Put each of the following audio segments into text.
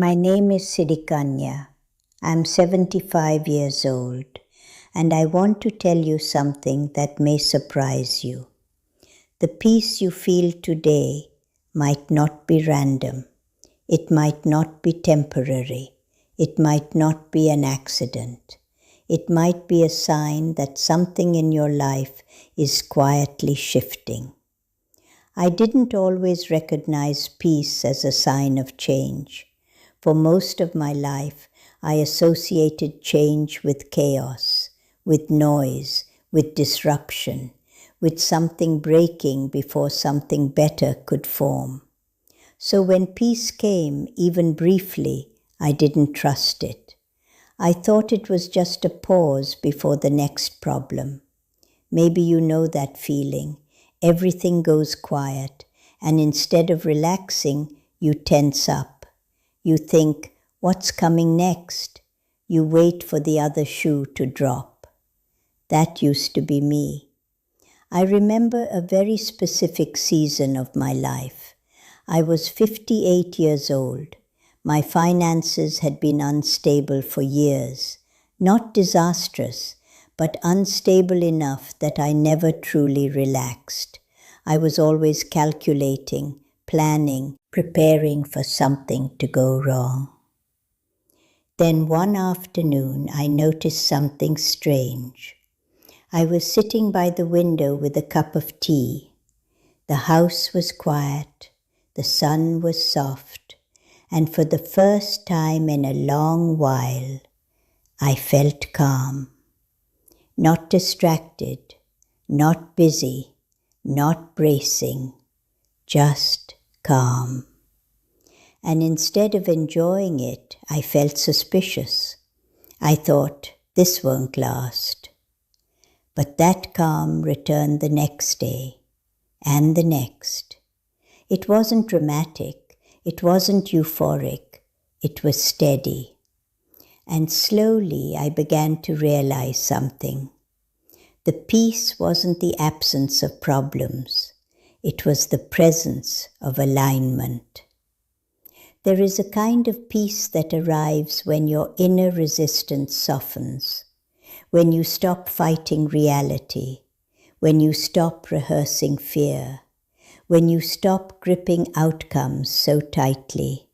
My name is Siddhikanya. I'm 75 years old, and I want to tell you something that may surprise you. The peace you feel today might not be random. It might not be temporary. It might not be an accident. It might be a sign that something in your life is quietly shifting. I didn't always recognize peace as a sign of change. For most of my life, I associated change with chaos, with noise, with disruption, with something breaking before something better could form. So when peace came, even briefly, I didn't trust it. I thought it was just a pause before the next problem. Maybe you know that feeling. Everything goes quiet, and instead of relaxing, you tense up. You think, what's coming next? You wait for the other shoe to drop. That used to be me. I remember a very specific season of my life. I was 58 years old. My finances had been unstable for years. Not disastrous, but unstable enough that I never truly relaxed. I was always calculating, planning, preparing for something to go wrong. Then one afternoon, I noticed something strange. I was sitting by the window with a cup of tea. The house was quiet, the sun was soft, and for the first time in a long while, I felt calm. Not distracted, not busy, not bracing, just calm. And instead of enjoying it, I felt suspicious. I thought, this won't last. But that calm returned the next day, and the next. It wasn't dramatic, it wasn't euphoric, it was steady. And slowly I began to realize something. The peace wasn't the absence of problems, it was the presence of alignment. There is a kind of peace that arrives when your inner resistance softens, when you stop fighting reality, when you stop rehearsing fear, when you stop gripping outcomes so tightly.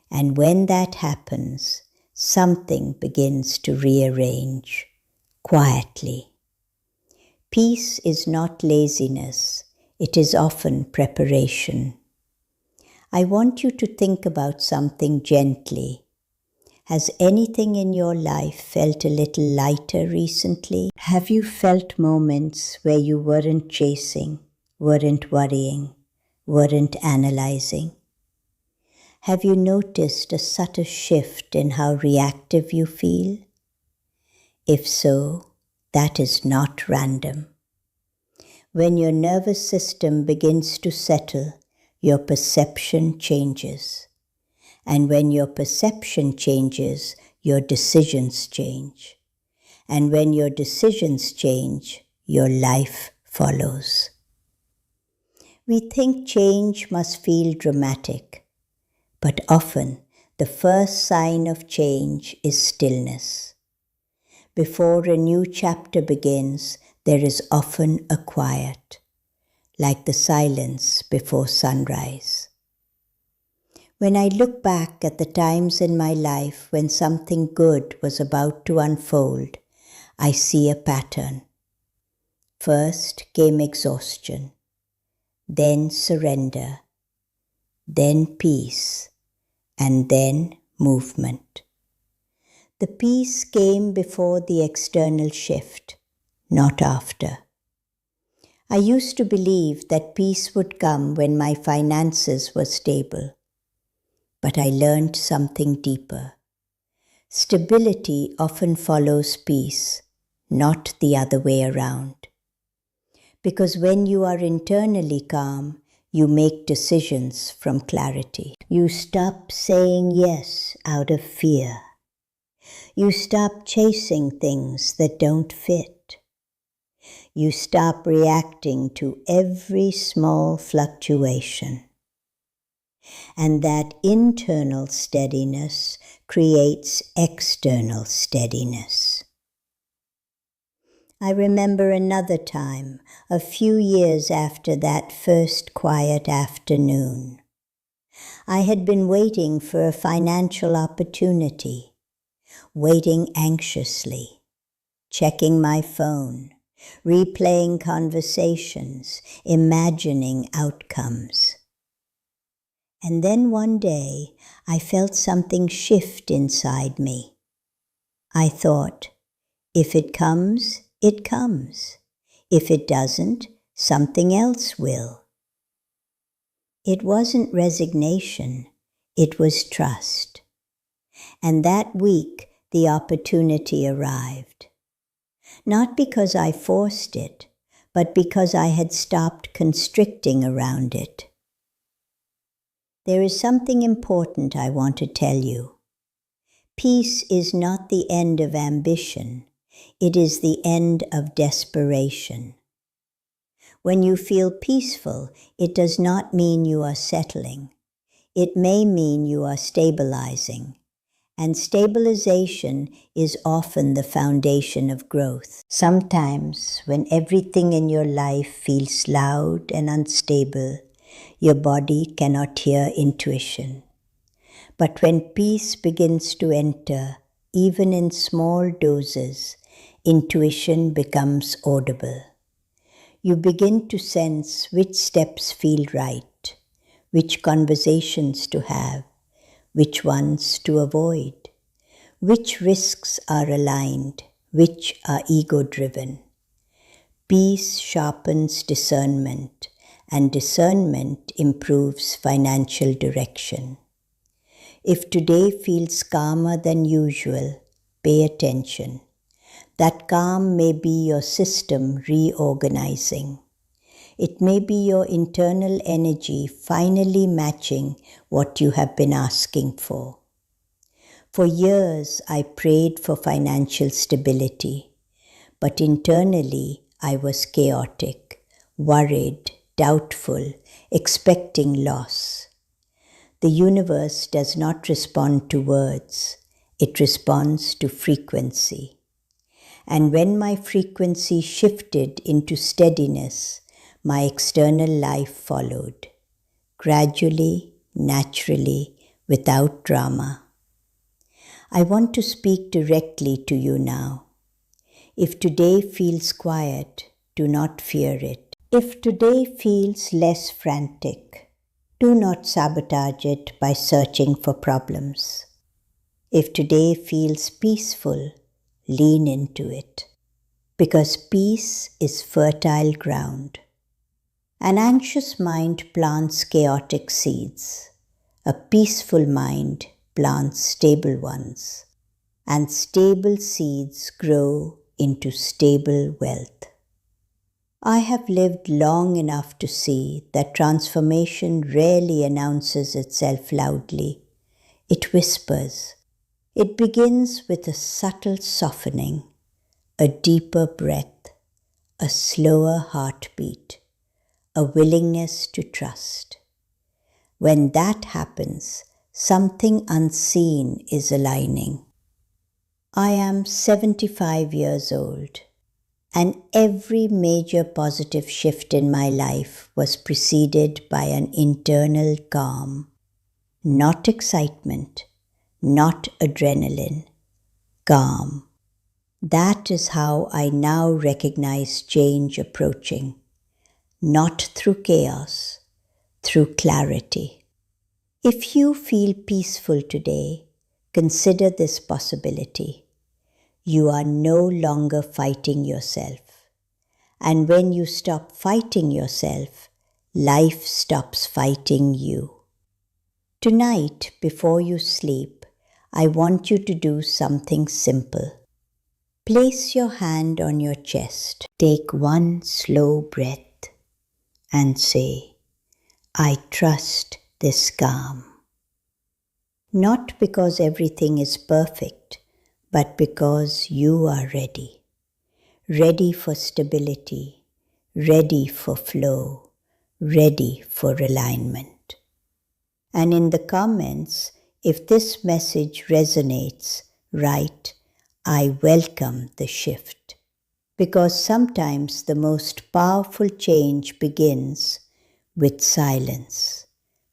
And when that happens, something begins to rearrange, quietly. Peace is not laziness, it is often preparation. I want you to think about something gently. Has anything in your life felt a little lighter recently? Have you felt moments where you weren't chasing, weren't worrying, weren't analyzing? Have you noticed a subtle shift in how reactive you feel? If so, that is not random. When your nervous system begins to settle, your perception changes. And when your perception changes, your decisions change. And when your decisions change, your life follows. We think change must feel dramatic, but often the first sign of change is stillness. Before a new chapter begins, there is often a quiet, like the silence before sunrise. When I look back at the times in my life when something good was about to unfold, I see a pattern. First came exhaustion, then surrender, then peace, and then movement. The peace came before the external shift, not after. I used to believe that peace would come when my finances were stable. But I learned something deeper. Stability often follows peace, not the other way around. Because when you are internally calm, you make decisions from clarity. You stop saying yes out of fear. You stop chasing things that don't fit. You stop reacting to every small fluctuation. and that internal steadiness creates external steadiness. I remember another time, a few years after that first quiet afternoon. I had been waiting for a financial opportunity, waiting anxiously, checking my phone, replaying conversations, imagining outcomes. And then one day, I felt something shift inside me. I thought, if it comes, it comes. If it doesn't, something else will. It wasn't resignation, it was trust. And that week, the opportunity arrived. Not because I forced it, but because I had stopped constricting around it. There is something important I want to tell you. Peace is not the end of ambition. It is the end of desperation. When you feel peaceful, it does not mean you are settling. It may mean you are stabilizing. And stabilization is often the foundation of growth. Sometimes, when everything in your life feels loud and unstable, your body cannot hear intuition. But when peace begins to enter, even in small doses, intuition becomes audible. You begin to sense which steps feel right, which conversations to have, which ones to avoid, which risks are aligned, which are ego-driven. Peace sharpens discernment, and discernment improves financial direction. If today feels calmer than usual, pay attention. That calm may be your system reorganizing. It may be your internal energy finally matching what you have been asking for. For years, I prayed for financial stability, but internally I was chaotic, worried, doubtful, expecting loss. The universe does not respond to words, it responds to frequency. And when my frequency shifted into steadiness, my external life followed, gradually, naturally, without drama. I want to speak directly to you now. If today feels quiet, do not fear it. If today feels less frantic, do not sabotage it by searching for problems. If today feels peaceful, lean into it. Because peace is fertile ground. An anxious mind plants chaotic seeds. A peaceful mind plants stable ones. And stable seeds grow into stable wealth. I have lived long enough to see that transformation rarely announces itself loudly. It whispers. It begins with a subtle softening, a deeper breath, a slower heartbeat, a willingness to trust. When that happens, something unseen is aligning. I am 75 years old, and every major positive shift in my life was preceded by an internal calm. Not excitement, not adrenaline, calm. That is how I now recognize change approaching, not through chaos, through clarity. If you feel peaceful today, consider this possibility. You are no longer fighting yourself. And when you stop fighting yourself, life stops fighting you. Tonight, before you sleep, I want you to do something simple. Place your hand on your chest. Take one slow breath and say, I trust this calm. Not because everything is perfect, but because you are ready. Ready for stability, ready for flow, ready for alignment. And in the comments, if this message resonates, write, I welcome the shift. Because sometimes the most powerful change begins with silence,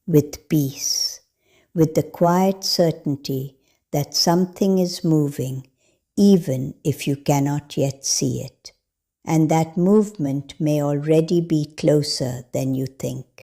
with peace, with the quiet certainty that something is moving even if you cannot yet see it. And that movement may already be closer than you think.